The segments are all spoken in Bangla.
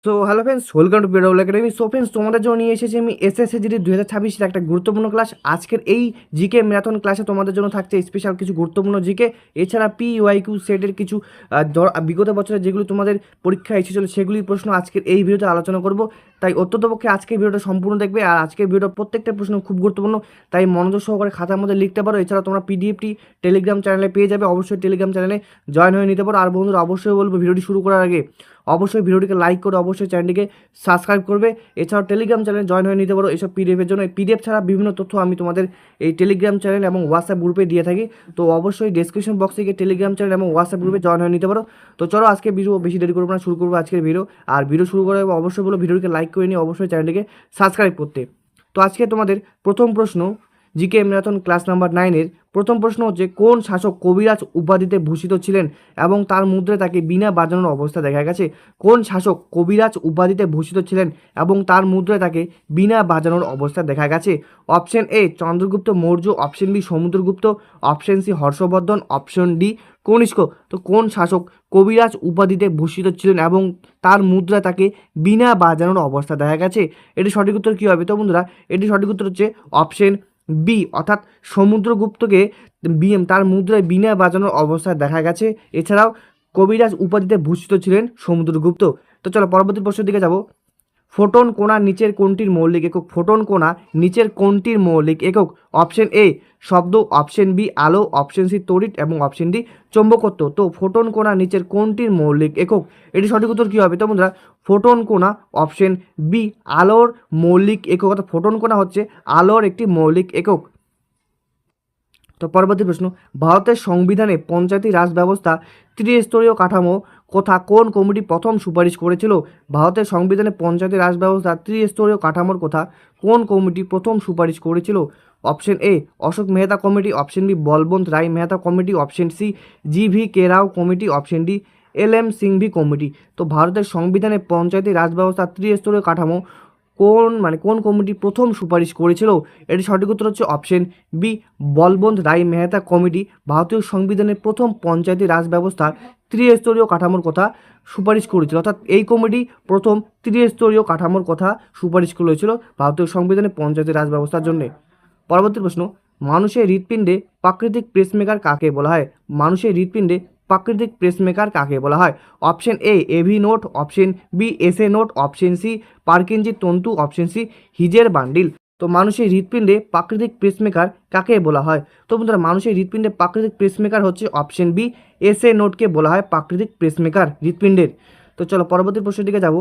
তো hello friends, welcome to PW academy. So friends, তোমাদের জন্য নিয়ে এসেছি আমি এসএসসি জিডি 2026 একটা গুরুত্বপূর্ণ ক্লাস। আজকের এই জিকে ম্যারাথন ক্লাসে তোমাদের জন্য থাকছে স্পেশাল কিছু গুরুত্বপূর্ণ জিকে, এছাড়া PYQ সেটের কিছু বিগত বছরে যেগুলো তোমাদের পরীক্ষায় এসেছিল সেগুলির প্রশ্ন আজকের এই ভিডিওতে আলোচনা করব। তাই অত্যন্তপক্ষে আজকের ভিডিওটা সম্পূর্ণ দেখবে, আর আজকের ভিডিওর প্রত্যেকটা প্রশ্ন খুব গুরুত্বপূর্ণ, তাই মনোযোগ সহকারে খাতার মধ্যে লিখতে পারো। এছাড়া তোমরা পিডিএফটি টেলিগ্রাম চ্যানেলে পেয়ে যাবে, অবশ্যই টেলিগ্রাম চ্যানেলে জয়েন হয়ে নিতে পারো। আর বন্ধুরা, অবশ্যই বলবো ভিডিওটি শুরু করার আগে অবশ্যই ভিডিওটিকে লাইক করে অবশ্যই চ্যানেলটিকে সাবস্ক্রাইব করবে। এছাড়াও টেলিগ্রাম চ্যানেলে জয়েন হয়ে নিতে পারো এইসব পিডিএফের জন্য। এই পিডিএফ ছাড়া বিভিন্ন তথ্য আমি তোমাদের এই টেলিগ্রাম চ্যানেল এবং হোয়াটসঅ্যাপ গ্রুপে দিয়ে থাকি। তো অবশ্যই ডেসক্রিপশন বক্সে গিয়ে টেলিগ্রাম চ্যানেল এবং হোয়াটসঅ্যাপ গ্রুপে জয়েন হয়ে নিতে পারো। তো চলো আজকে ভিডিও বেশি দেরি করবো না, শুরু করবো আজকের ভিডিও। আর ভিডিও শুরু করার আগে অবশ্যই বলো ভিডিওটিকে লাইক করে নিয়ে অবশ্যই চ্যানেলটিকে সাবস্ক্রাইব করতে। তো আজকে তোমাদের প্রথম প্রশ্ন, জিকে ম্যারাথন ক্লাস নাম্বার 9-এর প্রথম প্রশ্ন হচ্ছে, কোন শাসক কবিরাজ উপাধিতে ভূষিত ছিলেন এবং তার মুদ্রায় তাকে বীণা বাজানোর অবস্থা দেখা গেছে? কোন শাসক কবিরাজ উপাধিতে ভূষিত ছিলেন এবং তার মুদ্রায় তাকে বীণা বাজানোর অবস্থা দেখা গেছে? Option A Chandragupta Maurya, option B Samudragupta, option C Harshavardhana, option D Kanishka. তো কোন শাসক কবিরাজ উপাধিতে ভূষিত ছিলেন এবং তার মুদ্রায় তাকে বীণা বাজানোর অবস্থা দেখা গেছে? এটি সঠিক উত্তর কী হবে? তো বন্ধুরা, এটি সঠিক উত্তর হচ্ছে অপশন বি, অর্থাৎ সমুদ্রগুপ্তকে তার মুদ্রায় বীণা বাজানোর অবস্থায় দেখা গেছে। এছাড়াও কবিরাজ উপাধিতে ভূষিত ছিলেন সমুদ্রগুপ্ত। তো চলো পরবর্তী প্রশ্নের দিকে যাব। ফোটন কোণা নিচের কোনটির মৌলিক একক? ফোটন কোণা নিচের কোনটির মৌলিক একক? অপশন এ শব্দ, অপশন বি আলো, অপশন সি তড়িৎ এবং অপশন ডি চৌম্বকত্ব। তো ফোটন কোণা নিচের কোনটির মৌলিক একক? এটি সঠিক উত্তর কী হবে? তো বন্ধুরা, ফোটন কোণা অপশন বি আলোর মৌলিক একক, অর্থাৎ ফোটন কোণা হচ্ছে আলোর একটি মৌলিক একক। তো পরবর্তী প্রশ্ন, ভারতের সংবিধানে পঞ্চায়েতি রাজ ব্যবস্থা ত্রিস্তরীয় কাঠামো কোথা কোন কমিটি প্রথম সুপারিশ করেছিল? ভারতের সংবিধানে পঞ্চায়েতি রাজ ব্যবস্থা ত্রিস্তরীয় কাঠামোর কথা কোন কমিটি প্রথম সুপারিশ করেছিল? Option A Ashok Mehta committee, option B Balwant Rai Mehta committee, option C GV K Rao committee, option D LM Singhvi committee. তো ভারতের সংবিধানে পঞ্চায়েতি রাজ ব্যবস্থা ত্রিস্তরীয় কাঠামো কোন কমিটি প্রথম সুপারিশ করেছিল? এটি সঠিক উত্তর হচ্ছে option B Balwant Rai Mehta committee ভারতীয় সংবিধানের প্রথম পঞ্চায়েতি রাজ ব্যবস্থা ত্রিস্তরীয় কাঠামোর কথা সুপারিশ করেছিল, অর্থাৎ এই কমিটি প্রথম ত্রিস্তরীয় কাঠামোর কথা সুপারিশ করেছিল ভারতীয় সংবিধানের পঞ্চায়েতি রাজ ব্যবস্থার জন্য। পরবর্তী প্রশ্ন, মানুষের হৃৎপিণ্ডে প্রাকৃতিক পেসমেকার কাকে বলা হয়? মানুষের হৃৎপিণ্ডে প্রাকৃতিক পেসমেকার কাকে বলা হয়? Option A AV node, option B SA node, option C Purkinje তন্তু, অপশন সি হিজের বান্ডিল। তো মানুষের হৃৎপিণ্ডে প্রাকৃতিক পেসমেকার কাকে বলা হয়? তো বন্ধুরা, মানুষের হৃৎপিণ্ডে প্রাকৃতিক পেসমেকার হচ্ছে অপশন বি SA নোটকে বলা হয় প্রাকৃতিক পেসমেকার হৃৎপিণ্ডের। তো চলো পরবর্তী প্রশ্নের দিকে যাব।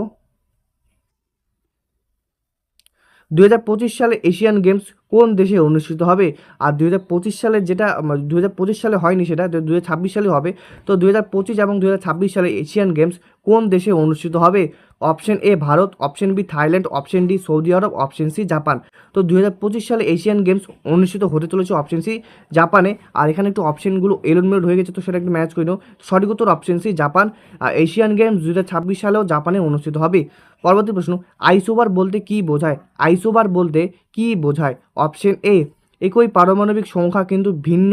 2025 সালে এশিয়ান গেমস কোন দেশে অনুষ্ঠিত হবে? আর 2025 সালে যেটা 2025 সালে হয়নি, সেটা 2026 সালে হবে। তো 2025 এবং 2026 সালে এশিয়ান গেমস কোন দেশে অনুষ্ঠিত হবে? Option A Bharat, option B Thailand, option D Saudi Arabia, option C Japan. তো 2025 সালে এশিয়ান গেমস অনুষ্ঠিত হতে চলেছে অপশন সি জাপানে। আর এখানে একটু অপশনগুলো এলোমেলো হয়ে গেছে, তো সেটা একটু ম্যাচ করে নাও। সঠিক উত্তর option C Japan. Asian Games 2026 সালেও জাপানে অনুষ্ঠিত হবে। পরবর্তী প্রশ্ন, আইসোবার বলতে কি বোঝায়? আইসোবার বলতে কি বোঝায়? অপশন এ একই পারমাণবিক সংখ্যা কিন্তু ভিন্ন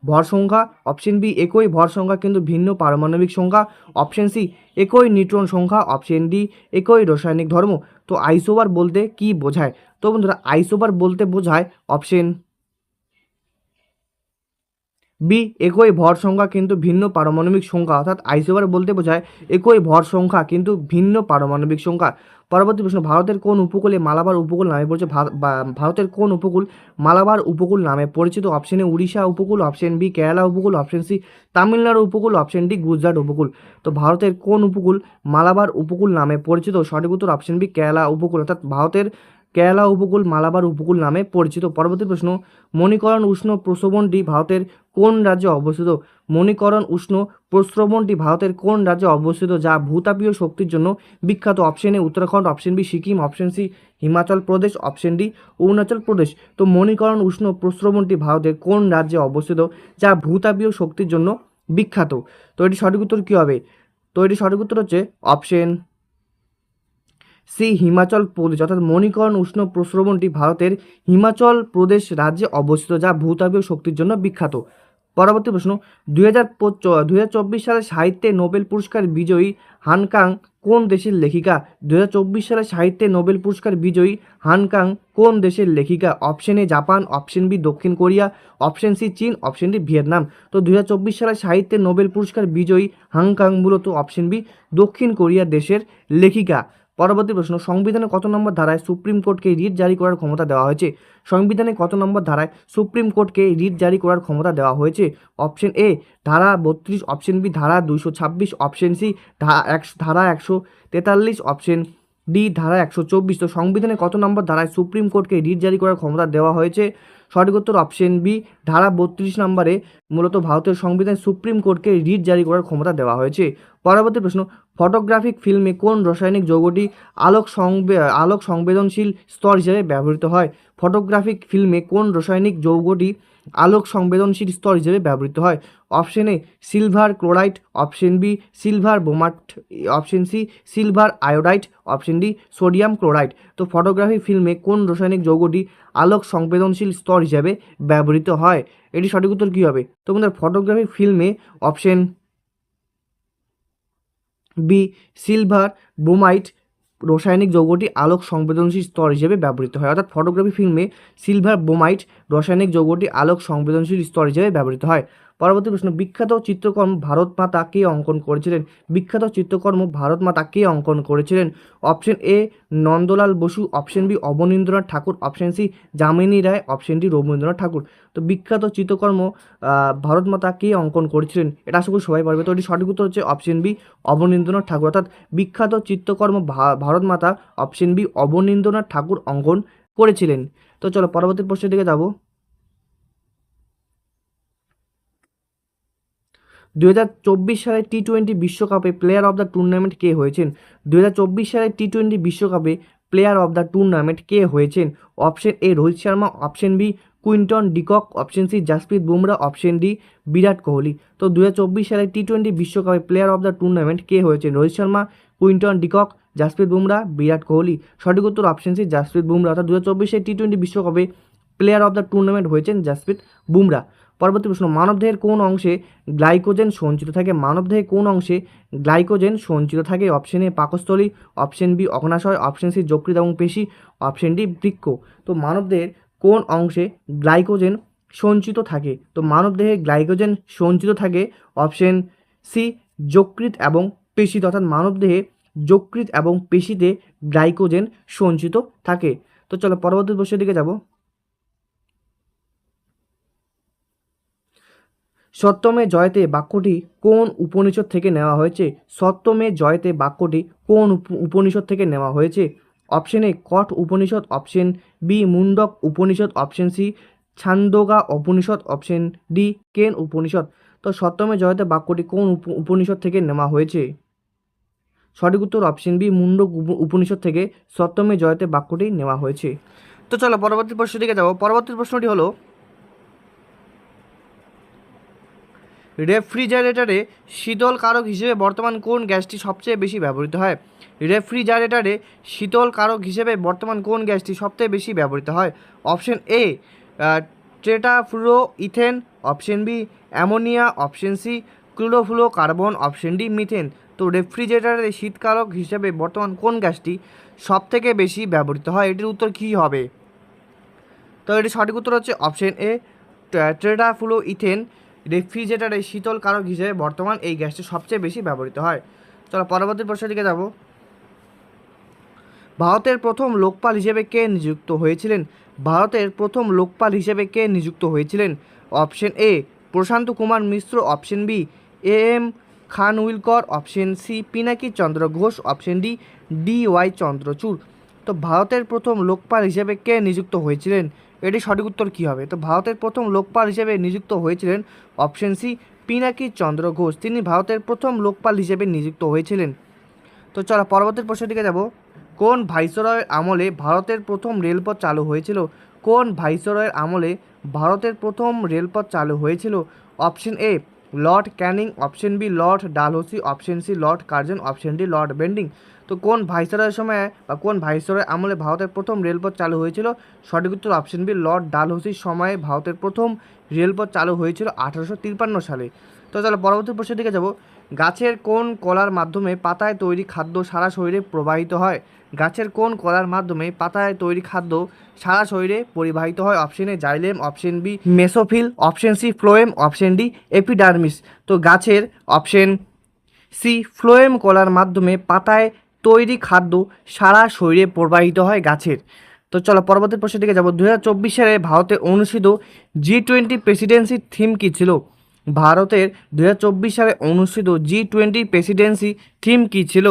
ভর সংখ্যা, অপশন বি একই ভর সংখ্যা কিন্তু ভিন্ন পারমাণবিক সংখ্যা, অপশন সি একই নিউট্রন সংখ্যা, অপশন ডি একই রাসায়নিক ধর্ম। তো আইসোবার বলতে কি বোঝায়? তো বন্ধুরা, আইসোবার বলতে বোঝায় অপশন বি একই ভর সংখ্যা কিন্তু ভিন্ন পারমাণবিক সংখ্যা, অর্থাৎ আইসোবার বলতে বোঝায় একই ভর সংখ্যা কিন্তু ভিন্ন পারমাণবিক সংখ্যা। পরবর্তী প্রশ্ন, ভারতের কোন উপকূলে মালাবার উপকূল নামে পরিচিত? ভারতের কোন উপকূল মালাবার উপকূল নামে পরিচিত? অপশন এ উড়িষ্যা উপকূল, অপশন বি কেরালা উপকূল, অপশন সি তামিলনাড়ু উপকূল, অপশন ডি গুজরাট উপকূল। তো ভারতের কোন উপকূল মালাবার উপকূল নামে পরিচিত? সঠিক উত্তর অপশন বি কেরালা উপকূল, অর্থাৎ ভারতের কেরালা উপকূল মালাবার উপকূল নামে পরিচিত। পরবর্তী প্রশ্ন, মণিকরণ উষ্ণ প্রস্রবণটি ভারতের কোন রাজ্যে অবস্থিত? মণিকরণ উষ্ণ প্রস্রবণটি ভারতের কোন রাজ্যে অবস্থিত যা ভূতাপীয় শক্তির জন্য বিখ্যাত? Option A Uttarakhand, option B Sikkim, option C Himachal Pradesh, option D Arunachal Pradesh. তো মণিকরণ উষ্ণ প্রস্রবণটি ভারতের কোন রাজ্যে অবস্থিত যা ভূতাপীয় শক্তির জন্য বিখ্যাত? তো এটি সঠিক উত্তর কী হবে? তো এটি সঠিক উত্তর হচ্ছে অপশন সি হিমাচল প্রদেশ, অর্থাৎ মণিকরণ উষ্ণ প্রস্রবণটি ভারতের হিমাচল প্রদেশ রাজ্যে অবস্থিত যা ভূতাপীয় শক্তির জন্য বিখ্যাত। পরবর্তী প্রশ্ন, 2024 সালে সাহিত্যে নোবেল পুরস্কার বিজয়ী হানকাং কোন দেশের লেখিকা? 2024 সালে সাহিত্যে নোবেল পুরস্কার বিজয়ী হান কাং কোন দেশের লেখিকা? Option A Japan, option B দক্ষিণ কোরিয়া, অপশন সি চীন, অপশন ডি ভিয়েতনাম। তো 2024 সালে সাহিত্যে নোবেল পুরস্কার বিজয়ী হাং কাং মূলত অপশন বি দক্ষিণ কোরিয়া দেশের লেখিকা। পরবর্তী প্রশ্ন, সংবিধানে কত নম্বর ধারায় সুপ্রিম কোর্টকে রিট জারি করার ক্ষমতা দেওয়া হয়েছে? সংবিধানে কত নম্বর ধারায় সুপ্রিম কোর্টকে রিট জারি করার ক্ষমতা দেওয়া হয়েছে? অপশন এ ধারা 32, অপশন বি ধারা 226, অপশন সি ধারা 143, অপশন ডি ধারা 124। তো সংবিধানে কত নম্বর ধারায় সুপ্রিম কোর্টকে রিট জারি করার ক্ষমতা দেওয়া হয়েছে? সঠিক উত্তর অপশন বি ধারা 32 নম্বরে মূলত ভারতের সংবিধান সুপ্রিম কোর্টকে রিট জারি করার ক্ষমতা দেওয়া হয়েছে। পরবর্তী প্রশ্ন, ফটোগ্রাফিক ফিল্মে কোন রাসায়নিক যৌগটি আলোক সংবেদনশীল স্তর হিসেবে ব্যবহৃত হয়? ফটোগ্রাফিক ফিল্মে কোন রাসায়নিক যৌগটি আলোক সংবেদনশীল স্তর হিসেবে ব্যবহৃত হয়? Option A silver chloride, option B silver bromide, option C silver iodide, option D sodium chloride. তো ফটোগ্রাফি ফিল্মে কোন রাসায়নিক যৌগটি আলোক সংবেদনশীল স্তর হিসেবে ব্যবহৃত হয়? এটি সঠিক উত্তর কী হবে? তো বন্ধুরা, ফটোগ্রাফি ফিল্মে অপশন বি সিলভার ব্রোমাইড রাসায়নিক যৌগটি আলোক সংবেদনশীল স্তর হিসেবে ব্যবহৃত হয়। অর্থাৎ ফটোগ্রাফি ফিল্মে সিলভার ব্রোমাইড রাসায়নিক যৌগটি আলোক সংবেদনশীল স্তর হিসেবে ব্যবহৃত হয়। পরবর্তী প্রশ্ন, বিখ্যাত চিত্রকর্ম ভারত মাতা কে অঙ্কন করেছিলেন? বিখ্যাত চিত্রকর্ম ভারত মাতা কে অঙ্কন করেছিলেন? Option A Nandalal Basu, option B Abanindranath Thakur, option C Jamini Roy, option D Rabindranath Thakur. তো বিখ্যাত চিত্রকর্ম ভারত মাতা কে অঙ্কন করেছিলেন? এটা আশা করি সবাই পারবে। তো এটি সঠিক উত্তর হচ্ছে অপশন বি অবনীন্দ্রনাথ ঠাকুর। অর্থাৎ বিখ্যাত চিত্রকর্ম ভারত মাতা অপশন বি অবনীন্দ্রনাথ ঠাকুর অঙ্কন করেছিলেন। তো চলো পরবর্তী প্রশ্নের দিকে যাব। 2024 সালে টি-20 বিশ্বকাপে প্লেয়ার অফ দ্য টুর্নামেন্ট কে হয়েছেন? 2024 সালে টি-20 বিশ্বকাপে প্লেয়ার অফ দ্য টুর্নামেন্ট কে হয়েছেন? Option A Rohit Sharma, option B Quinton de Kock, option C Jasprit Bumrah, option D Virat Kohli. তো 2024 সালে টি-20 বিশ্বকাপে প্লেয়ার অফ দ্য টুর্নামেন্ট কে হয়েছেন? Rohit Sharma, Quinton de Kock, Jasprit Bumrah, Virat Kohli. সঠিক উত্তর অপশন সি জাসপ্রীত বুমরা। অর্থাৎ 2024 সালে টি-20 বিশ্বকাপে প্লেয়ার অফ দ্য টুর্নামেন্ট হয়েছেন জাসপ্রীত বুমরা। পরবর্তী প্রশ্ন, মানবদেহের কোন অংশে গ্লাইকোজেন সঞ্চিত থাকে? মানবদেহের কোন অংশে গ্লাইকোজেন সঞ্চিত থাকে? অপশন এ পাকস্থলী, অপশন বি অগ্নাশয়, অপশন সি যকৃৎ এবং পেশি, অপশন ডি বৃক্ক। তো মানবদেহের কোন অংশে গ্লাইকোজেন সঞ্চিত থাকে? তো মানবদেহে গ্লাইকোজেন সঞ্চিত থাকে অপশন সি যকৃৎ এবং পেশিতে। অর্থাৎ মানবদেহে যকৃৎ এবং পেশিতে গ্লাইকোজেন সঞ্চিত থাকে। তো চলো পরবর্তী প্রশ্নের দিকে যাব। সত্যমে জয়তে বাক্যটি কোন উপনিষদ থেকে নেওয়া হয়েছে? সত্যমে জয়তে বাক্যটি কোন উপনিষদ থেকে নেওয়া হয়েছে? Option A Katha Upanishad, option B Mundaka Upanishad, option C Chandogya Upanishad, option D Kena Upanishad. তো সত্যমে জয়তে বাক্যটি কোন উপনিষদ থেকে নেওয়া হয়েছে? সঠিক উত্তর অপশন বি মুন্ডক উপনিষদ থেকে সত্যমে জয়তে বাক্যটি নেওয়া হয়েছে। তো চলো পরবর্তী প্রশ্নের দিকে যাব। পরবর্তী প্রশ্নটি হলো, রেফ্রিজারেটরে শীতল কারক হিসেবে বর্তমান কোন গ্যাসটি সবচেয়ে বেশি ব্যবহৃত হয়? রেফ্রিজারেটরে শীতল কারক হিসেবে বর্তমান কোন গ্যাসটি সবচেয়ে বেশি ব্যবহৃত হয়? Option A tetrafluoro ethane, option B ammonia, option C chlorofluoro carbon, option D methane. তো রেফ্রিজারেটরে শীতকারক হিসেবে বর্তমান কোন গ্যাসটি সবথেকে বেশি ব্যবহৃত হয়? এটির উত্তর কী হবে? তো এটির সঠিক উত্তর হচ্ছে অপশন এ টেট্রাফ্লুরো ইথেন রেফ্রিজারেটরে শীতল কারক হিসেবে বর্তমান এই গ্যাসটি সবচেয়ে বেশি ব্যবহৃত হয়। চলো পরবর্তী প্রশ্নের দিকে যাব। ভারতের প্রথম লোকপাল হিসেবে কে নিযুক্ত হয়েছিলেন? ভারতের প্রথম লোকপাল হিসেবে কে নিযুক্ত হয়েছিলেন? Option A Prashant Kumar Mishra, option B M Khanwilkar, option C Pinaki Chandra Ghosh, option D DY Chandrachud. তো ভারতের প্রথম লোকপাল হিসেবে কে নিযুক্ত হয়েছিলেন? এটি সঠিক উত্তর কী হবে? তো ভারতের প্রথম লোকপাল হিসেবে নিযুক্ত হয়েছিলেন অপশন সি পিনাকি চন্দ্র ঘোষ। তিনি ভারতের প্রথম লোকপাল হিসেবে নিযুক্ত হয়েছিলেন। তো চলো পরবর্তী প্রশ্নের দিকে যাব। কোন ভাইসরয়ের আমলে ভারতের প্রথম রেলপথ চালু হয়েছিল? কোন ভাইসরয়ের আমলে ভারতের প্রথম রেলপথ চালু হয়েছিল? Option A Lord Canning, option B Lord Dalhousie, option C Lord Curzon, option D Lord Bentinck. তো কোন ভাইসরয়ের সময় বা কোন ভাইসরয়ের আমলে ভারতের প্রথম রেলপথ চালু হয়েছিল? সঠিক উত্তর অপশন বি লর্ড ডালহৌসির সময়ে ভারতের প্রথম রেলপথ চালু হয়েছিল 1853 সালে। তো চলো পরবর্তী প্রশ্নের দিকে যাব। গাছের কোন কলার মাধ্যমে পাতায় তৈরি খাদ্য সারা শরীরে প্রবাহিত হয়? গাছের কোন কলার মাধ্যমে পাতায় তৈরি খাদ্য সারা শরীরে পরিবাহিত হয়? Option A xylem, option B mesophyll, option C phloem, option D epidermis. তো গাছের অপশন সি ফ্লোয়েম কলার মাধ্যমে পাতায় তৈরি খাদ্য সারা শরীরে প্রবাহিত হয় গাছের। তো চলো পরবর্তী প্রশ্নের দিকে যাবো। 2024 সালে ভারতে অনুষ্ঠিত G20 প্রেসিডেন্সির থিম কী ছিল? ভারতের 2024 সালে অনুষ্ঠিত G20 প্রেসিডেন্সি থিম কী ছিল?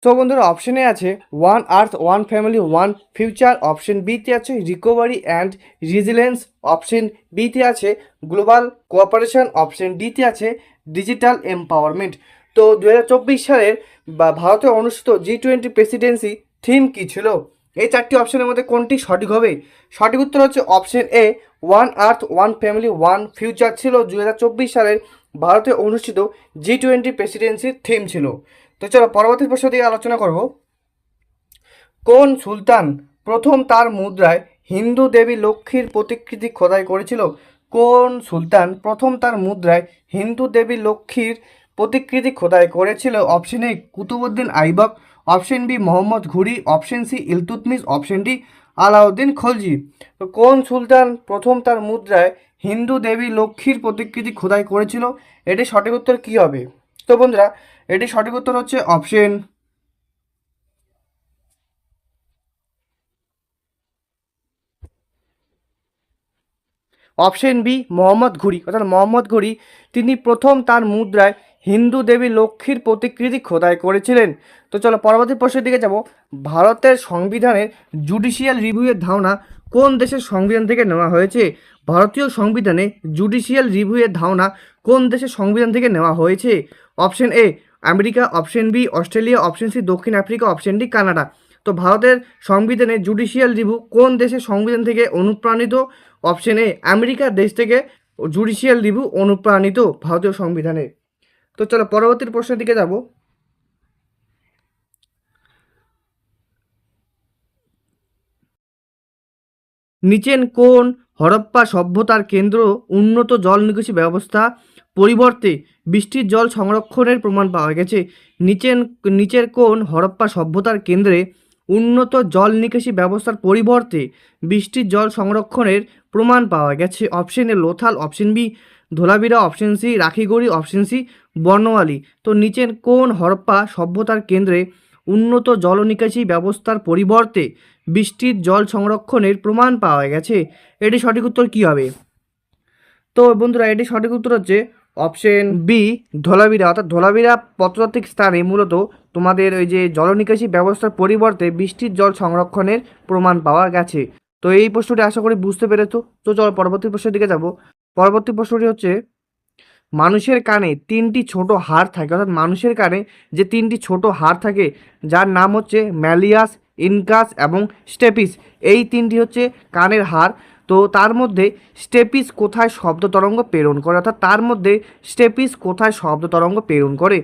তো বন্ধুরা অপশনে আছে ওয়ান আর্থ, one family, one future. Option বিতে আছে রিকভারি অ্যান্ড রেজিলিয়েন্স। অপশন বিতে আছে গ্লোবাল কোঅপারেশন। অপশন ডিতে আছে ডিজিটাল এম্পাওয়ারমেন্ট। তো 2024 সালের ভারতে অনুষ্ঠিত G20 প্রেসিডেন্সি থিম কী ছিল? এই চারটি অপশনের মধ্যে কোনটি সঠিক হবে? সঠিক উত্তর হচ্ছে option A one earth, one family, one future ছিল 2024 সালের ভারতে অনুষ্ঠিত G20 প্রেসিডেন্সির থিম ছিল। তো চলো পরবর্তী প্রশ্ন দিয়ে আলোচনা করব। কোন সুলতান প্রথম তার মুদ্রায় হিন্দু দেবী লক্ষ্মীর প্রতিকৃতি খোদাই করেছিল? কোন সুলতান প্রথম তার মুদ্রায় হিন্দু দেবী লক্ষ্মীর প্রতিকৃতি খোদাই করেছিল? Option A Qutbuddin Aibak, option B Mohammad Ghori, option C Iltutmish, option D Alauddin Khalji. তো কোন সুলতান প্রথম তার মুদ্রায় হিন্দু দেবী লক্ষ্মীর প্রতিকৃতি খোদাই করেছিল? এটি সঠিক উত্তর কী হবে? তো বন্ধুরা এটি সঠিক উত্তর হচ্ছে অপশন বি মোহাম্মদ ঘুরি। অর্থাৎ মোহাম্মদ ঘুরি তিনি প্রথম তার মুদ্রায় হিন্দু দেবী লক্ষ্মীর প্রতিকৃতি খোদাই করেছিলেন। তো চলো পরবর্তী প্রশ্নের দিকে যাব। ভারতের সংবিধানের জুডিশিয়াল রিভিউয়ের ধারণা কোন দেশের সংবিধান থেকে নেওয়া হয়েছে? ভারতীয় সংবিধানে জুডিশিয়াল রিভিউয়ের ধারণা কোন দেশের সংবিধান থেকে নেওয়া হয়েছে? Option A America, option B Australia, option C দক্ষিণ আফ্রিকা, অপশন ডি কানাডা। তো ভারতের সংবিধানে জুডিশিয়াল রিভিউ কোন দেশের সংবিধান থেকে অনুপ্রাণিত? অপশন এ আমেরিকার দেশ থেকে জুডিশিয়াল রিভিউ অনুপ্রাণিত ভারতীয় সংবিধানে। তো চলো পরবর্তী প্রশ্নের দিকে যাব। নিচেন কোন হরপ্পা সভ্যতার কেন্দ্র উন্নত জল নিকাশি ব্যবস্থা পরিবর্তে বৃষ্টির জল সংরক্ষণের প্রমাণ পাওয়া গেছে? নিচের কোন হরপ্পা সভ্যতার কেন্দ্রে উন্নত জল নিকাশি ব্যবস্থার পরিবর্তে বৃষ্টির জল সংরক্ষণের প্রমাণ পাওয়া গেছে? Option A Lothal, option B Dholavira, option C Rakhigarhi, option C Banawali. তো নিচের কোন হরপ্পা সভ্যতার কেন্দ্রে উন্নত জল নিকাশি ব্যবস্থার পরিবর্তে বৃষ্টির জল সংরক্ষণের প্রমাণ পাওয়া গেছে? এটি সঠিক উত্তর কী হবে? তো বন্ধুরা এটি সঠিক উত্তর হচ্ছে অপশন বি ধোলাবিরা। অর্থাৎ ধোলাবিরা প্রত্নতাত্ত্বিক স্থানে মূলত তোমাদের ওই যে জল নিকাশি ব্যবস্থার পরিবর্তে বৃষ্টির জল সংরক্ষণের প্রমাণ পাওয়া গেছে। তো এই প্রশ্নটি আশা করি বুঝতে পেরেছো। তো চলো পরবর্তী প্রশ্নের দিকে যাব। পরবর্তী প্রশ্নটি হচ্ছে মানুষের কানে তিনটি ছোট হাড় থাকে। অর্থাৎ মানুষের কানে যে তিনটি ছোট হাড় থাকে যার নাম হচ্ছে ম্যালিয়াস, ইনকাস এবং স্টেপিস। এই তিনটি হচ্ছে কানের হাড়। তো তার মধ্যে স্টেপিস কোথায় শব্দ তরঙ্গ প্রেরণ করে? অর্থাৎ তার মধ্যে স্টেপিস কোথায় শব্দ তরঙ্গ প্রেরণ করে?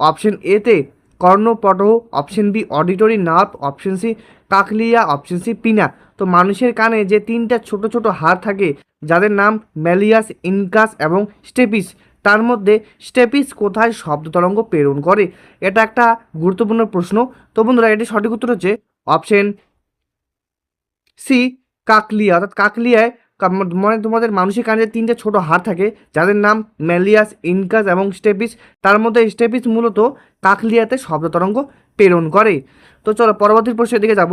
অপশন এতে কর্ণপটহ, option B auditory nerve, option C cochlea, option C pinna. তো মানুষের কানে যে তিনটা ছোট ছোট হাড় থাকে যাদের নাম ম্যালিয়াস, ইনকাস এবং স্টেপিস, তার মধ্যে স্টেপিস কোথায় শব্দ তরঙ্গ প্রেরণ করে? এটা একটা গুরুত্বপূর্ণ প্রশ্ন। তো বন্ধুরা এটি সঠিক উত্তর হচ্ছে অপশন সি কাকলিয়া। অর্থাৎ কাকলিয়ায় মানে তোমাদের মানুষের কানে যে তিনটে ছোট হাড় থাকে যাদের নাম ম্যালিয়াস, ইনকাস এবং স্টেপিস, তার মধ্যে স্টেপিস মূলত কাকলিয়াতে শব্দ তরঙ্গ প্রেরণ করে। তো চলো পরবর্তী প্রশ্নের দিকে যাব।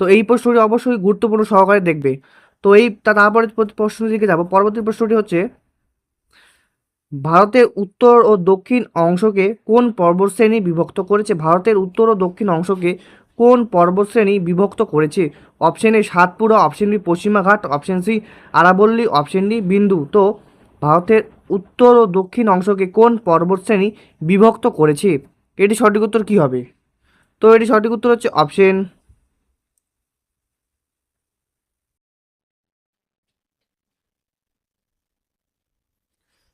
তো এই প্রশ্নটি অবশ্যই গুরুত্বপূর্ণ সহকারে দেখবে। তো তারপরে প্রশ্নের দিকে যাব। পরবর্তী প্রশ্নটি হচ্ছে ভারতের উত্তর ও দক্ষিণ অংশকে কোন পর্বতশ্রেণী বিভক্ত করেছে? ভারতের উত্তর ও দক্ষিণ অংশকে কোন পর্বতশ্রেণী বিভক্ত করেছে? Option A Satpura, option B Paschimaghat, option C আরাবল্লী, অপশন ডি বিন্দু। তো ভারতের উত্তর ও দক্ষিণ অংশকে কোন পর্বতশ্রেণী বিভক্ত করেছে? এটি সঠিক উত্তর কী হবে? তো এটি সঠিক উত্তর হচ্ছে অপশন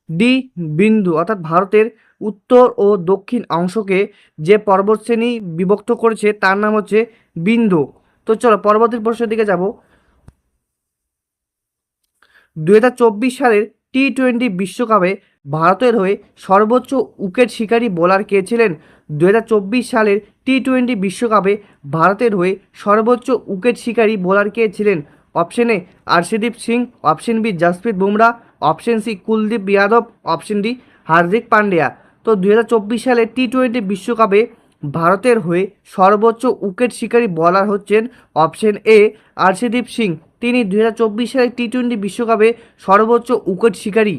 ডি বিন্দু। অর্থাৎ ভারতের উত্তর ও দক্ষিণ অংশকে যে পর্বতশ্রেণী বিভক্ত করেছে তার নাম হচ্ছে বিন্দু। তো চলো পরবর্তী প্রশ্নের দিকে যাব। 2024 সালের T20 বিশ্বকাপে ভারতের হয়ে সর্বোচ্চ উইকেট শিকারী বোলার কে ছিলেন? 2024 সালের টি-20 বিশ্বকাপে ভারতের হয়ে সর্বোচ্চ উইকেট শিকারী বোলার কে ছিলেন? Option A Arshdeep Singh, option B Jasprit Bumrah, option C Kuldeep Yadav, option D Hardik Pandya. তো 2024 সালের টি-20 বিশ্বকাপে ভারতের হয়ে সর্বোচ্চ উইকেট শিকারী বোলার হচ্ছেন অপশন এ আরশদীপ সিং। তিনি 2024 সালের টি-20 বিশ্বকাপে সর্বোচ্চ উইকেট শিকারী।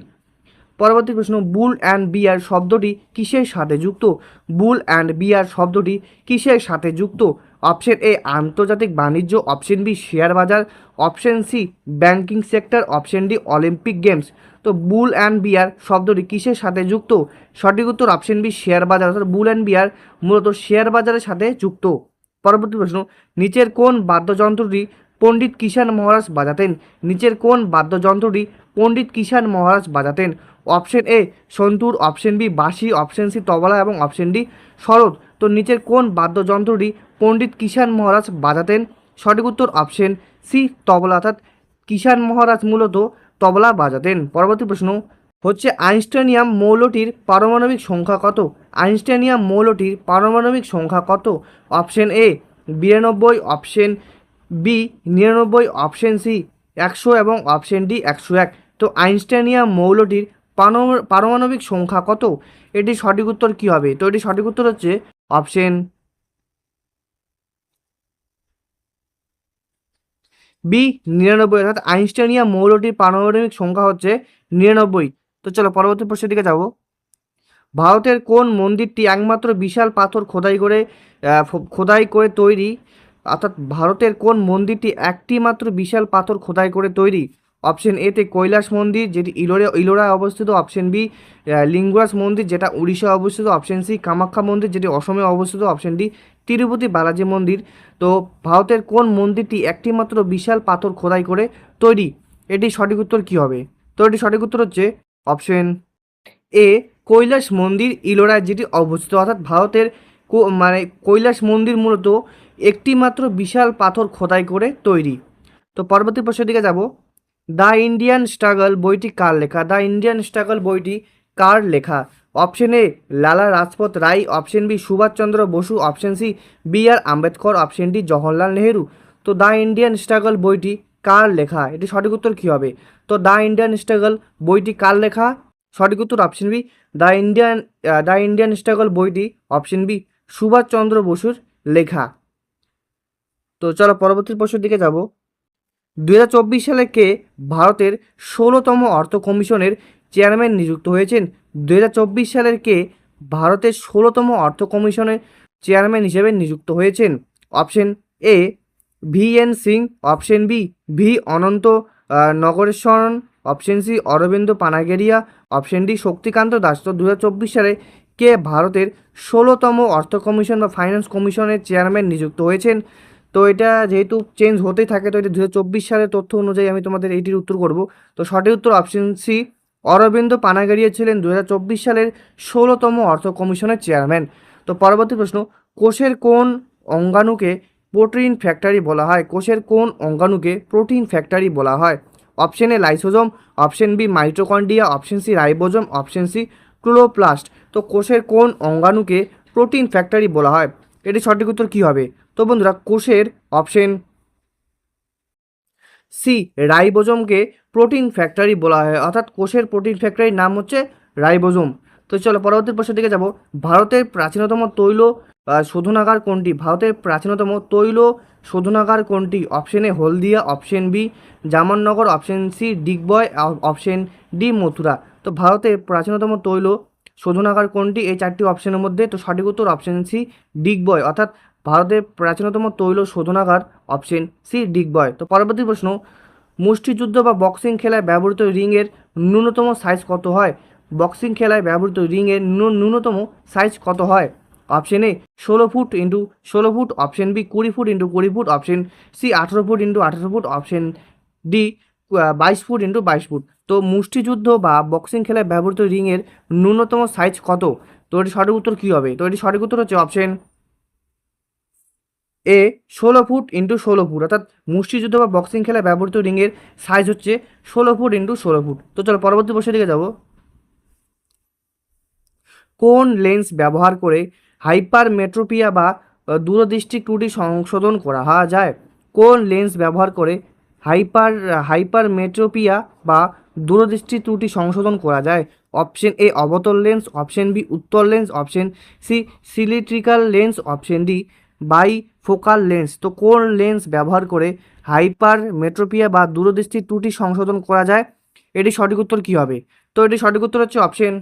পরবর্তী প্রশ্ন, বুল অ্যান্ড বিয়ার শব্দটি কিসের সাথে যুক্ত? বুল অ্যান্ড বিয়ার শব্দটি কিসের সাথে যুক্ত? অপশন এ আন্তর্জাতিক বাণিজ্য, অপশন বি শেয়ার বাজার, option C banking sector, option D Olympic Games. তো বুল অ্যান্ড বিয়ার শব্দটি কিসের সাথে যুক্ত? সঠিক উত্তর অপশন বি শেয়ার বাজার। অর্থাৎ বুল অ্যান্ড বিয়ার মূলত শেয়ার বাজারের সাথে যুক্ত। পরবর্তী প্রশ্ন, নিচের কোন বাদ্যযন্ত্রটি পণ্ডিত কিষাণ মহারাজ বাজাতেন? নিচের কোন বাদ্যযন্ত্রটি পণ্ডিত কিষাণ মহারাজ বাজাতেন? Option A santoor, option B বাঁশি, অপশন সি তবলা এবং অপশন ডি সরোদ। তো নিচের কোন বাদ্যযন্ত্রটি পণ্ডিত কিষাণ মহারাজ বাজাতেন? সঠিক উত্তর অপশন সি তবলা। অর্থাৎ কিষাণ মহারাজ মূলত তবলা বাজাতেন। পরবর্তী প্রশ্ন হচ্ছে আইনস্টাইনিয়াম মৌলটির পারমাণবিক সংখ্যা কত? আইনস্টাইনিয়াম মৌলটির পারমাণবিক সংখ্যা কত? Option A 92, option B 99, option C 100 এবং অপশন ডি 101। তো আইনস্টাইনিয়াম মৌলটির পারমাণবিক সংখ্যা কত? এটি সঠিক উত্তর কী হবে? তো এটি সঠিক উত্তর হচ্ছে অপশন বি 99। অর্থাৎ আইনস্টাইনিয়াম মৌলটির পারমাণবিক সংখ্যা হচ্ছে 99। তো চলো পরবর্তী প্রশ্নের দিকে যাব। ভারতের কোন মন্দিরটি একমাত্র বিশাল পাথর খোদাই করে তৈরি? অর্থাৎ ভারতের কোন মন্দিরটি একটি মাত্র বিশাল পাথর খোদাই করে তৈরি? অপশন এতে কৈলাস মন্দির, যেটি ইলোরায় অবস্থিত, অপশন বি লিঙ্গরাজ মন্দির, যেটা উড়িষ্যায় অবস্থিত, অপশন সি কামাখ্যা মন্দির, যেটি অসমে অবস্থিত, অপশন ডি তিরুপতি বালাজি মন্দির। তো ভারতের কোন মন্দিরটি একটি মাত্র বিশাল পাথর খোদাই করে তৈরি? এটি সঠিক উত্তর কী হবে? তো এটি সঠিক উত্তর হচ্ছে অপশন এ কৈলাস মন্দির, ইলোরায় যেটি অবস্থিত। অর্থাৎ ভারতের কৈলাস মন্দির মূলত একটি মাত্র বিশাল পাথর খোদাই করে তৈরি। তো পরবর্তী প্রশ্নের দিকে যাব। দ্য ইন্ডিয়ান স্ট্রাগল বইটি কার লেখা? দ্য ইন্ডিয়ান স্ট্রাগল বইটি কার লেখা? Option A Lala Lajpat Rai, option B Subhashchandra Basu, option C B R Ambedkar, option D Jawaharlal Nehru. তো দ্য ইন্ডিয়ান স্ট্রাগল বইটি কার লেখা? এটি সঠিক উত্তর কী হবে? তো দ্য ইন্ডিয়ান স্ট্রাগল বইটি কার লেখা? সঠিক উত্তর option B the Indian struggle বইটি অপশন বি সুভাষচন্দ্র বসুর লেখা। তো চলো পরবর্তী প্রশ্নের দিকে যাব। 2024 সালে কে ভারতের 16তম অর্থ কমিশনের চেয়ারম্যান নিযুক্ত হয়েছেন? 2024 সালের কে ভারতের 16তম অর্থ কমিশনের চেয়ারম্যান হিসেবে নিযুক্ত হয়েছেন? Option A VN Singh, option B V Ananth Nageswaran, option C Arvind Panagariya, option D Shaktikanta Das. তো 2024 সালে কে ভারতের 16তম অর্থ কমিশন বা ফাইন্যান্স কমিশনের চেয়ারম্যান নিযুক্ত হয়েছেন? তো এটা যেহেতু চেঞ্জ হতেই থাকে, তো এটা 2024 সালের তথ্য অনুযায়ী আমি তোমাদের এইটির উত্তর করব। তো সঠিক উত্তর অপশন সি অরবিন্দ পানাগেরিয়া ছিলেন 2024 সালের 16তম অর্থ কমিশনের চেয়ারম্যান। তো পরবর্তী প্রশ্ন, কোষের কোন অঙ্গাণুকে প্রোটিন ফ্যাক্টরি বলা হয়? কোষের কোন অঙ্গাণুকে প্রোটিন ফ্যাক্টরি বলা হয়? Option A lysosome, option B mitochondria, option C ribosome, option C chloroplast. তো কোষের কোন অঙ্গাণুকে প্রোটিন ফ্যাক্টরি বলা হয়? এটি সঠিক উত্তর কী হবে? তো বন্ধুরা কোষের অপশন সি রাইবোজোমকে প্রোটিন ফ্যাক্টরি বলা হয়। অর্থাৎ কোষের প্রোটিন ফ্যাক্টরির নাম হচ্ছে রাইবোজোম। তো চলো পরবর্তী প্রশ্নের দিকে যাব। ভারতের প্রাচীনতম তৈল শোধনাগার কোনটি? ভারতের প্রাচীনতম তৈল শোধনাগার কোনটি? Option A Haldia, option B Jamnagar, option C Digboi, option D Mathura. তো ভারতের প্রাচীনতম তৈল শোধনাগার কোনটি এই চারটি অপশনের মধ্যে? তো সঠিক উত্তর অপশন সি ডিগবয়। অর্থাৎ ভারতের প্রাচীনতম তৈল শোধনাগার অপশন সি ডিগবয়। তো পরবর্তী প্রশ্ন, মুষ্টিযুদ্ধ বা বক্সিং খেলায় ব্যবহৃত রিংয়ের ন্যূনতম সাইজ কত হয়? বক্সিং খেলায় ব্যবহৃত রিংয়ের ন্যূনতম সাইজ কত হয়? Option A 16 foot into 16 foot, option B 20 foot into 20 foot, option C 18 foot into 18 foot, option D 22 foot into 22 foot. তো মুষ্টিযুদ্ধ বা বক্সিং খেলায় ব্যবহৃত রিংয়ের ন্যূনতম সাইজ কত? তো এটি সঠিক উত্তর কী হবে? তো এটি সঠিক উত্তর হচ্ছে option A 16 foot into 16 foot. অর্থাৎ মুষ্টিযুদ্ধ বা বক্সিং খেলায় ব্যবহৃত রিংয়ের সাইজ হচ্ছে 16 ফুট ইন্টু 16 ফুট। তো চলো পরবর্তী প্রশ্নের দিকে যাব। কোন লেন্স ব্যবহার করে হাইপারমেট্রোপিয়া বা দূরদৃষ্টি ত্রুটি সংশোধন করা যায়? কোন লেন্স ব্যবহার করে হাইপারমেট্রোপিয়া বা দূরদৃষ্টি ত্রুটি সংশোধন করা যায়? অপশন এ অবতল লেন্স, অপশন বি উত্তল lens, option C cylindrical lens, option D bifocal lens. তো কোন লেন্স ব্যবহার করে হাইপারমেট্রোপিয়া বা দূরদৃষ্টি ত্রুটি সংশোধন করা যায়? এটি সঠিক উত্তর কী হবে? তো এটি সঠিক উত্তর হচ্ছে অপশন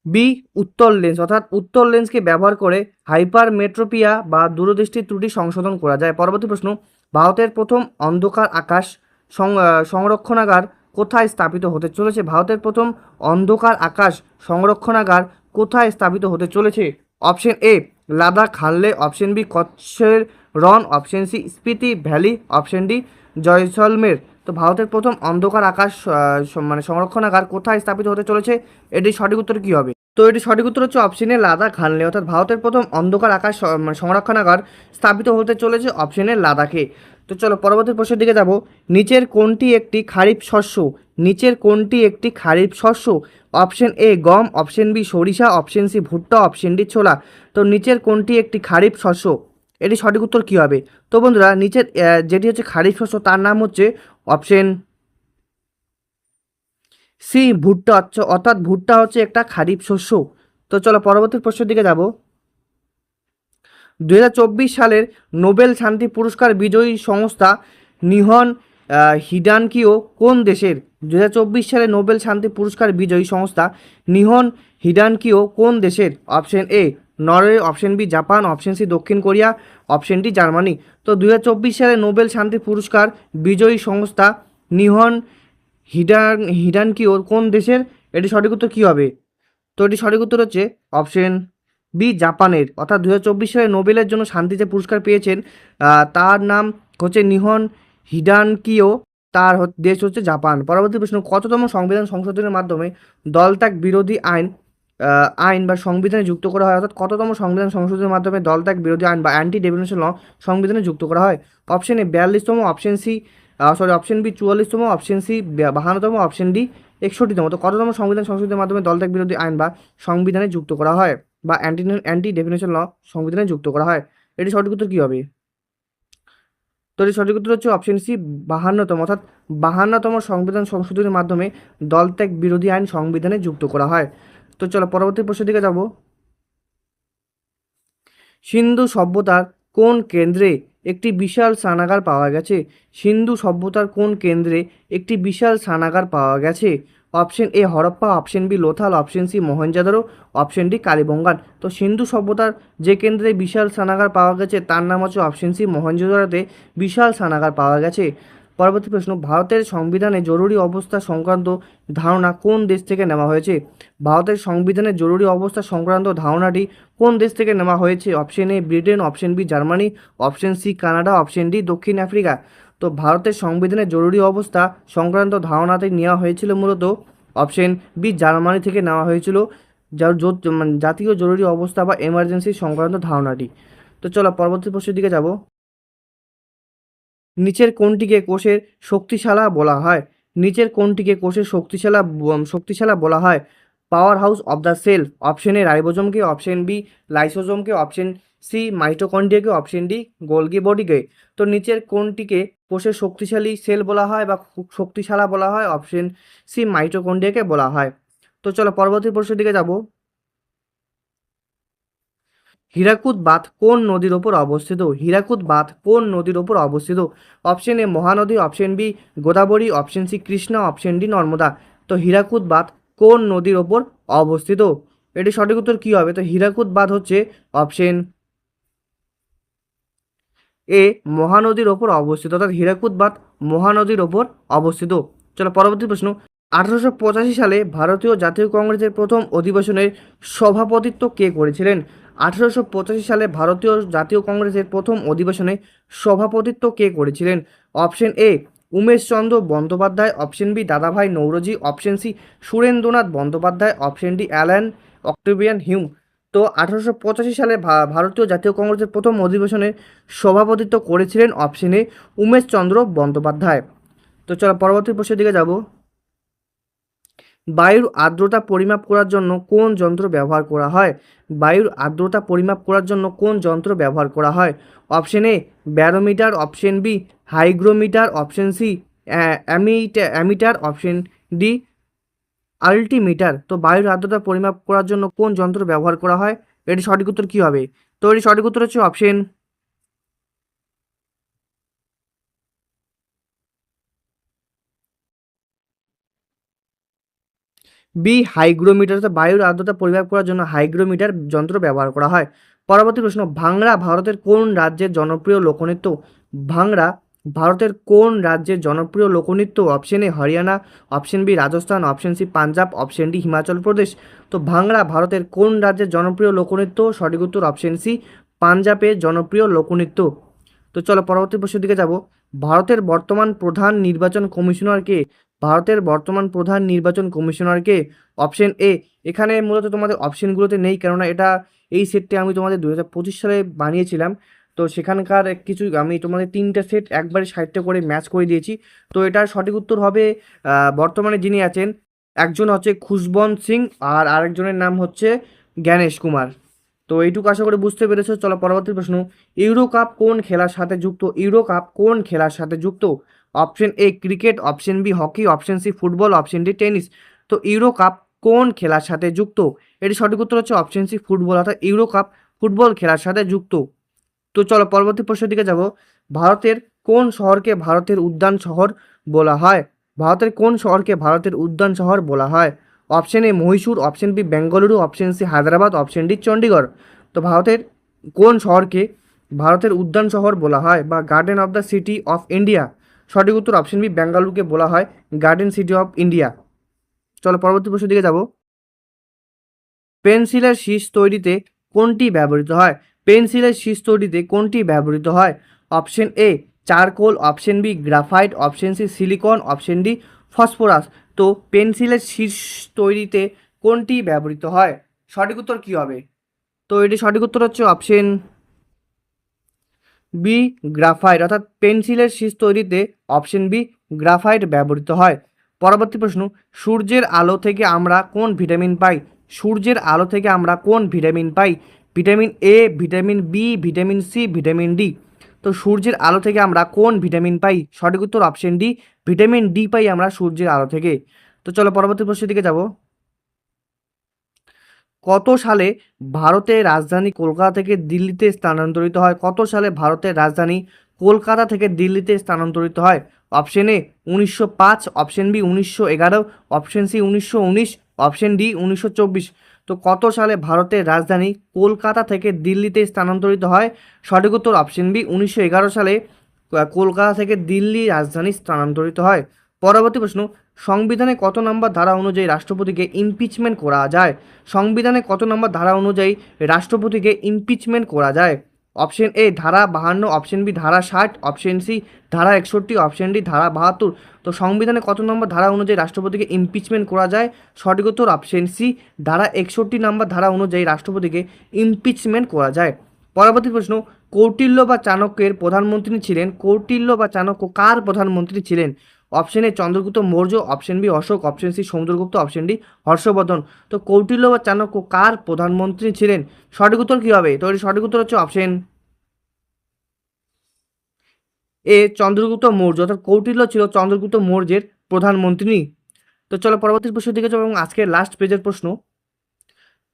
বি উত্তল লেন্স, অর্থাৎ উত্তল লেন্সকে ব্যবহার করে হাইপারমেট্রোপিয়া বা দূরদৃষ্টি ত্রুটি সংশোধন করা যায়। পরবর্তী প্রশ্ন, ভারতের প্রথম অন্ধকার আকাশ সংরক্ষণাগার কোথায় স্থাপিত হতে চলেছে? ভারতের প্রথম অন্ধকার আকাশ সংরক্ষণাগার কোথায় স্থাপিত হতে চলেছে? Option A Ladakh Hanle, option B কচ্ছের Rann, option C Spiti valley, option D Jaisalmer. তো ভারতের প্রথম অন্ধকার আকাশ মানে সংরক্ষণাগার কোথায় স্থাপিত হতে চলেছে? এটি সঠিক উত্তর কী হবে? তো এটি সঠিক উত্তর হচ্ছে অপশনে লাদাখ হানলে, অর্থাৎ ভারতের প্রথম অন্ধকার আকাশ মানে সংরক্ষণাগার স্থাপিত হতে চলেছে অপশনে লাদাখে। তো চলো পরবর্তী প্রশ্নের দিকে যাব। নিচের কোনটি একটি খারিফ শস্য? নিচের কোনটি একটি খারিফ শস্য? অপশন এ গম, অপশন বি সরিষা, অপশন সি ভুট্টা, অপশন ডি ছোলা। তো নিচের কোনটি একটি খারিফ শস্য? এটি সঠিক উত্তর কী হবে? তো বন্ধুরা, নিচের যেটি হচ্ছে খারিফ শস্য তার নাম হচ্ছে অপশন সি ভুট্টা, অর্থাৎ ভুট্টা হচ্ছে একটা খারিফ শস্য। তো চলো পরবর্তী প্রশ্নের দিকে যাব। 2024 সালের নোবেল শান্তি পুরস্কার বিজয়ী সংস্থা নিহন হিডানকিও কোন দেশের? 2024 সালে নোবেল শান্তি পুরস্কার বিজয়ী সংস্থা নিহন হিডানকিও কোন দেশের? Option A Norway, option B Japan, option C দক্ষিণ কোরিয়া, অপশন ডি জার্মানি। তো 2024 সালে নোবেল শান্তি পুরস্কার বিজয়ী সংস্থা নিহন হিডানকিওর কোন দেশের? এটি সঠিক উত্তর কী হবে? তো এটি সঠিক উত্তর হচ্ছে অপশন বি জাপানের, অর্থাৎ 2024 সালে নোবেলের জন্য শান্তি যে পুরস্কার পেয়েছেন তার নাম হচ্ছে নিহন হিডানকিও, তার দেশ হচ্ছে জাপান। পরবর্তী প্রশ্ন, কততম সংবিধান সংশোধনের মাধ্যমে দলত্যাগ বিরোধী আইন বা সংবিধানে যুক্ত করা হয়? অর্থাৎ কততম সংবিধান সংশোধনের মাধ্যমে দলত্যাগ বিরোধী আইন বা অ্যান্টি ডেফিনেশন ল সংবিধানে যুক্ত করা হয়? অপশন এ 42তম, অপশন সি অপশন বি 44তম, অপশন সি 52তম, অপশন ডি 61তম। তো কততম সংবিধান সংশোধনের মাধ্যমে দলত্যাগ বিরোধী আইন বা সংবিধানে যুক্ত করা হয় বা অ্যান্টি ডেফিনেশন ল সংবিধানে যুক্ত করা হয়? এটি সঠিক উত্তর কী হবে? তো এটি সঠিক উত্তর হচ্ছে অপশন সি 52তম, অর্থাৎ 52তম সংবিধান সংশোধনের মাধ্যমে দলত্যাগ বিরোধী আইন সংবিধানে যুক্ত করা হয়। তো চলো পরবর্তী প্রশ্নের দিকে যাব। সিন্ধু সভ্যতার কোন কেন্দ্রে একটি বিশাল স্নানাগার পাওয়া গেছে? সিন্ধু সভ্যতার কোন কেন্দ্রে একটি বিশাল স্নানাগার পাওয়া গেছে? Option A Harappa, option B Lothal, option C Mohenjodaro, option D Kalibangan. তো সিন্ধু সভ্যতার যে কেন্দ্রে বিশাল স্নানাগার পাওয়া গেছে তার নাম হচ্ছে অপশন সি মহেঞ্জোদারোতে বিশাল স্নানাগার পাওয়া গেছে। পরবর্তী প্রশ্ন, ভারতের সংবিধানে জরুরি অবস্থা সংক্রান্ত ধারণা কোন দেশ থেকে নেওয়া হয়েছে? ভারতের সংবিধানে জরুরি অবস্থা সংক্রান্ত ধারণাটি কোন দেশ থেকে নেওয়া হয়েছে? Option A Britain, option B Germany, option C Canada, option D দক্ষিণ আফ্রিকা। তো ভারতের সংবিধানে জরুরি অবস্থা সংক্রান্ত ধারণাটি নেওয়া হয়েছিল মূলত অপশন বি জার্মানি থেকে নেওয়া হয়েছিল, যার জাতীয় জরুরি অবস্থা বা এমার্জেন্সি সংক্রান্ত ধারণাটি। তো চলো পরবর্তী প্রশ্নের দিকে যাব। নিচের কোনটিকে কোষের শক্তিশালা বলা হয়? নিচের কোনটিকে কোষের শক্তিশালা বলা হয়? Power house of the cell. Option A রাইবোজোমকে, অপশন বি লাইসোজোমকে, অপশন সি মাইটোকন্ড্রিয়াকে, অপশন ডি গোলগি বডিকে। তো নিচের কোনটিকে কোষের শক্তিশালী সেল বলা হয় বা শক্তিশালা বলা হয়? অপশন সি মাইটোকন্ড্রিয়াকে বলা হয়। তো চলো পরবর্তী প্রশ্নের দিকে যাব। হীরাকুদ বাঁধ কোন নদীর ওপর অবস্থিত? হীরাকুদ বাঁধ কোন নদীর ওপর অবস্থিত? Option A Mahanadi, option B Godavari, option C Krishna, option D Narmada. তো হীরাকুদ বাঁধ কোন নদীর ওপর অবস্থিত? এটি সঠিক উত্তর কী হবে? তো হীরাকুদ বাঁধ হচ্ছে অপশন এ মহানদীর ওপর অবস্থিত, অর্থাৎ হীরাকুদ বাঁধ মহানদীর ওপর অবস্থিত। চলো পরবর্তী প্রশ্ন, 1885 সালে ভারতীয় জাতীয় কংগ্রেসের প্রথম অধিবেশনের সভাপতিত্ব কে করেছিলেন? 1885 সালে ভারতীয় জাতীয় কংগ্রেসের প্রথম অধিবেশনে সভাপতিত্ব কে করেছিলেন? Option A Umeshchandra Bandyopadhyay, option B Dadabhai Naoroji, option C Surendranath Bandyopadhyay, option D Allan Octavian Hume. তো 1885 সালে ভারতীয় জাতীয় কংগ্রেসের প্রথম অধিবেশনে সভাপতিত্ব করেছিলেন অপশন এ উমেশচন্দ্র বন্দ্যোপাধ্যায়। তো চলো পরবর্তী প্রশ্নের দিকে যাব। বায়ুর আর্দ্রতা পরিমাপ করার জন্য কোন যন্ত্র ব্যবহার করা হয়? বায়ুর আর্দ্রতা পরিমাপ করার জন্য কোন যন্ত্র ব্যবহার করা হয়? Option A barometer, option B hygrometer, option C ammeter, option D altimeter. তো বায়ুর আর্দ্রতা পরিমাপ করার জন্য কোন যন্ত্র ব্যবহার করা হয়? এটি সঠিক উত্তর কী হবে? তো এটি সঠিক উত্তর হচ্ছে অপশন বি হাইগ্রোমিটার। অর্থাৎ বায়ুর আর্দ্রতা পরিমাপ করার জন্য হাইগ্রোমিটার যন্ত্র ব্যবহার করা হয়। পরবর্তী প্রশ্ন, ভাংড়া ভারতের কোন রাজ্যের জনপ্রিয় লোকনৃত্য? ভাংড়া ভারতের কোন রাজ্যের জনপ্রিয় লোকনৃত্য? Option A Haryana, option B Rajasthan, option C Punjab, option D Himachal Pradesh. তো ভাংড়া ভারতের কোন রাজ্যের জনপ্রিয় লোকনৃত্য? সঠিক উত্তর অপশন সি পাঞ্জাবের জনপ্রিয় লোকনৃত্য। তো চলো পরবর্তী প্রশ্নের দিকে যাব। ভারতের বর্তমান প্রধান নির্বাচন কমিশনার কে? ভারতের বর্তমান প্রধান নির্বাচন কমিশনার কে? অপশন এ, এখানে মূলত তোমাদের অপশনগুলোতে নেই, কেননা এটা এই সেটটি আমি তোমাদের 2025 সালে বানিয়েছিলাম। তো সেখানকার কিছু আমি তোমাদের 3টে সেট একবারে সাইডটা করে ম্যাচ করে দিয়েছি। তো এটার সঠিক উত্তর হবে বর্তমানে যিনি আছেন, একজন হচ্ছে খুশবন্ত সিং আর আরেকজনের নাম হচ্ছে জ্ঞানেশ কুমার। তো এইটুকু আশা করি বুঝতে পেরেছো। চলো পরবর্তী প্রশ্ন, ইউরো কাপ কোন খেলার সাথে যুক্ত? ইউরো কাপ কোন খেলার সাথে যুক্ত? Option A cricket, option B hockey, option C football, option D tennis. তো ইউরো কাপ কোন খেলার সাথে যুক্ত? এটি সঠিক উত্তর হচ্ছে অপশন সি ফুটবল, অর্থাৎ ইউরো কাপ ফুটবল খেলার সাথে যুক্ত। তো চলো পরবর্তী প্রশ্নের দিকে যাব। ভারতের কোন শহরকে ভারতের উদ্যান শহর বলা হয়? ভারতের কোন শহরকে ভারতের উদ্যান শহর বলা হয়? Option A Mysore, option B Bengaluru, option C Hyderabad, option D Chandigarh. তো ভারতের কোন শহরকে ভারতের উদ্যান শহর বলা হয় বা garden of the city of India? সঠিক উত্তর অপশন বি বেঙ্গালুরুকে বলা হয় গার্ডেন সিটি অফ ইন্ডিয়া। চলো পরবর্তী প্রশ্নের দিকে যাব। পেন্সিলের শীষ তৈরিতে কোনটি ব্যবহৃত হয়? পেন্সিলের শীষ তৈরিতে কোনটি ব্যবহৃত হয়? Option A charcoal, option B graphite, option C silicon, option D phosphorus. তো পেন্সিলের শীষ তৈরিতে কোনটি ব্যবহৃত হয়? সঠিক উত্তর কী হবে? তো এটি সঠিক উত্তর হচ্ছে অপশন বি গ্রাফাইট, অর্থাৎ পেন্সিলের শীষ তৈরিতে অপশন বি গ্রাফাইট ব্যবহৃত হয়। পরবর্তী প্রশ্ন, সূর্যের আলো থেকে আমরা কোন ভিটামিন পাই? সূর্যের আলো থেকে আমরা কোন ভিটামিন পাই? Vitamin A, vitamin B, vitamin C, vitamin D. তো সূর্যের আলো থেকে আমরা কোন ভিটামিন পাই? সঠিক উত্তর অপশন ডি ভিটামিন ডি পাই আমরা সূর্যের আলো থেকে। তো চলো পরবর্তী প্রশ্নের দিকে যাব। কত সালে ভারতের রাজধানী কলকাতা থেকে দিল্লিতে স্থানান্তরিত হয়? কত সালে ভারতের রাজধানী কলকাতা থেকে দিল্লিতে স্থানান্তরিত হয়? Option A 1905, option B 1911, option C 1919, option D 1924। তো কত সালে ভারতের রাজধানী কলকাতা থেকে দিল্লিতে স্থানান্তরিত হয়? সঠিক উত্তর অপশন বি 1911 সালে কলকাতা থেকে দিল্লি রাজধানী স্থানান্তরিত হয়। পরবর্তী প্রশ্ন, সংবিধানে কত নম্বর ধারা অনুযায়ী রাষ্ট্রপতিকে ইমপিচমেন্ট করা যায়? সংবিধানে কত নম্বর ধারা অনুযায়ী রাষ্ট্রপতিকে ইমপিচমেন্ট করা যায়? অপশন এ ধারা 52, অপশন বি ধারা 60, অপশন সি ধারা 61, অপশন ডি ধারা 72। তো সংবিধানে কত নম্বর ধারা অনুযায়ী রাষ্ট্রপতিকে ইমপিচমেন্ট করা যায়? সঠিক উত্তর অপশন সি ধারা 61 নম্বর ধারা অনুযায়ী রাষ্ট্রপতিকে ইমপিচমেন্ট করা যায়। পরবর্তী প্রশ্ন, কৌটিল্য বা চাণক্যের প্রধানমন্ত্রী ছিলেন? কৌটিল্য বা চাণক্য কার প্রধানমন্ত্রী ছিলেন? Option A Chandragupta Maurya, option B Ashoka, option C Samudragupta, option D Harshavardhana. তো কৌটিল্য বা চাণক্য কার প্রধানমন্ত্রী ছিলেন? সঠিক উত্তর কী হবে? তো এর সঠিক উত্তর হচ্ছে অপশন এ চন্দ্রগুপ্ত মৌর্য, অর্থাৎ কৌটিল্য ছিল চন্দ্রগুপ্ত মৌর্যের প্রধানমন্ত্রী। তো চলো পরবর্তী প্রশ্নের দিকে যাবো এবং আজকের লাস্ট পেজের প্রশ্ন,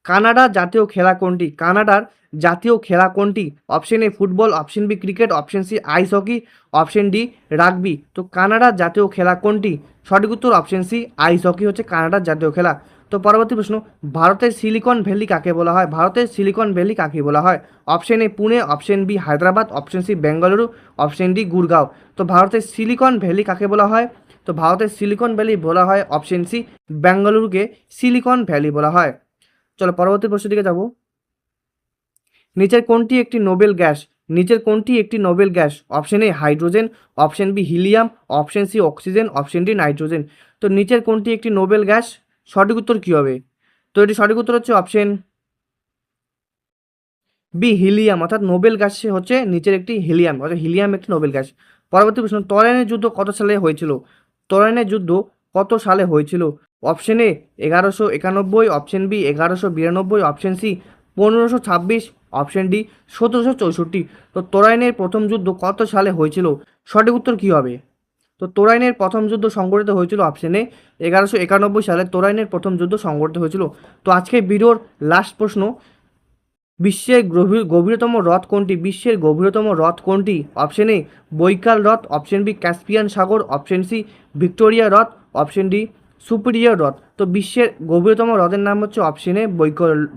কানাডার জাতীয় খেলা কোনটি? কানাডার জাতীয় খেলা কোনটি? Option A football, option B cricket, option C ice hockey, option D rugby. তো কানাডার জাতীয় খেলা কোনটি? সঠিক উত্তর অপশন সি আইস হকি হচ্ছে কানাডার জাতীয় খেলা। তো পরবর্তী প্রশ্ন, ভারতের সিলিকন ভ্যালি কাকে বলা হয়? ভারতের সিলিকন ভ্যালি কাকে বলা হয়? Option A Pune, option B Hyderabad, option C Bengaluru, option D Gurgaon. তো ভারতের সিলিকন ভ্যালি কাকে বলা হয়? তো ভারতের সিলিকন ভ্যালি বলা হয় অপশন সি বেঙ্গালুরুকে সিলিকন ভ্যালি বলা হয়। চলো পরবর্তী প্রশ্নের দিকে যাব। নিচের কোনটি একটি নোবেল গ্যাস? নিচের কোনটি একটি noble gas? Option A hydrogen, option B helium, option C oxygen, option D nitrogen. তো নিচের কোনটি একটি নোবেল গ্যাস? সঠিক উত্তর কী হবে? তো এটি সঠিক উত্তর হচ্ছে অপশন বি হিলিয়াম, অর্থাৎ নোবেল গ্যাস হচ্ছে নিচের একটি হিলিয়াম, অর্থাৎ হিলিয়াম একটি নোবেল গ্যাস। পরবর্তী প্রশ্ন, তরাইনের যুদ্ধ কত সালে হয়েছিল? তরাইনের যুদ্ধ কত সালে হয়েছিল? Option A 1191, option B 1192, option C 1526, option D 1764। তো তরাইনের প্রথম যুদ্ধ কত সালে হয়েছিল? সঠিক উত্তর কী হবে? তো তরাইনের প্রথম যুদ্ধ সংঘটিত হয়েছিল অপশন এ 1191 সালে তরাইনের প্রথম যুদ্ধ সংঘটিত হয়েছিল। তো আজকে ভিডিওর লাস্ট প্রশ্ন, বিশ্বের গভীরতম হ্রদ কোনটি? বিশ্বের গভীরতম হ্রদ কোনটি? অপশন এ বৈকাল হ্রদ, অপশন বি ক্যাসপিয়ান সাগর, অপশন সি ভিক্টোরিয়া হ্রদ, অপশন ডি সুপিরিয়র হ্রদ। তো বিশ্বের গভীরতম হ্রদের নাম হচ্ছে অপশন এ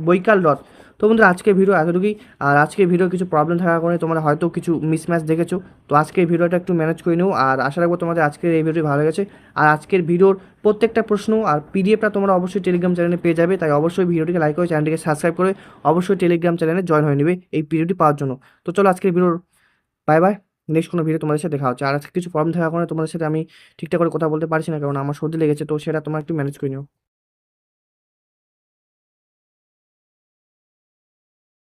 বৈকাল হ্রদ। তো বন্ধুরা আজকের ভিডিও এতটুকুই। আর আজকের ভিডিও কিছু প্রবলেম থাকার কারণে তোমরা হয়তো কিছু মিসম্যাচ দেখেছো। তো আজকের ভিডিওটা একটু ম্যানেজ করে নিও। আর আশা রাখবো তোমাদের আজকের এই ভিডিও ভালো লেগেছে। আর আজকের ভিডিওর প্রত্যেকটা প্রশ্ন আর পিডিএফটা তোমরা অবশ্যই টেলিগ্রাম চ্যানেলে পেয়ে যাবে। তাই অবশ্যই ভিডিওটিকে লাইক করে চ্যানেলটিকে সাবস্ক্রাইব করে অবশ্যই টেলিগ্রাম চ্যানেলে জয়েন হয়ে নেবে এই ভিডিওটি পাওয়ার জন্য। তো চলো আজকের ভিডিওর বাই বাই। নেক্সট কোনো ভিডিও তোমাদের সাথে দেখা হচ্ছে। আর আজকে কিছু প্রবলেম থাকার কারণে তোমাদের সাথে আমি ঠিকঠাক করে কথা বলতে পারছি না, কারণ আমার সর্দি লেগেছে। তো সেটা তোমরা একটু ম্যানেজ করে নিও।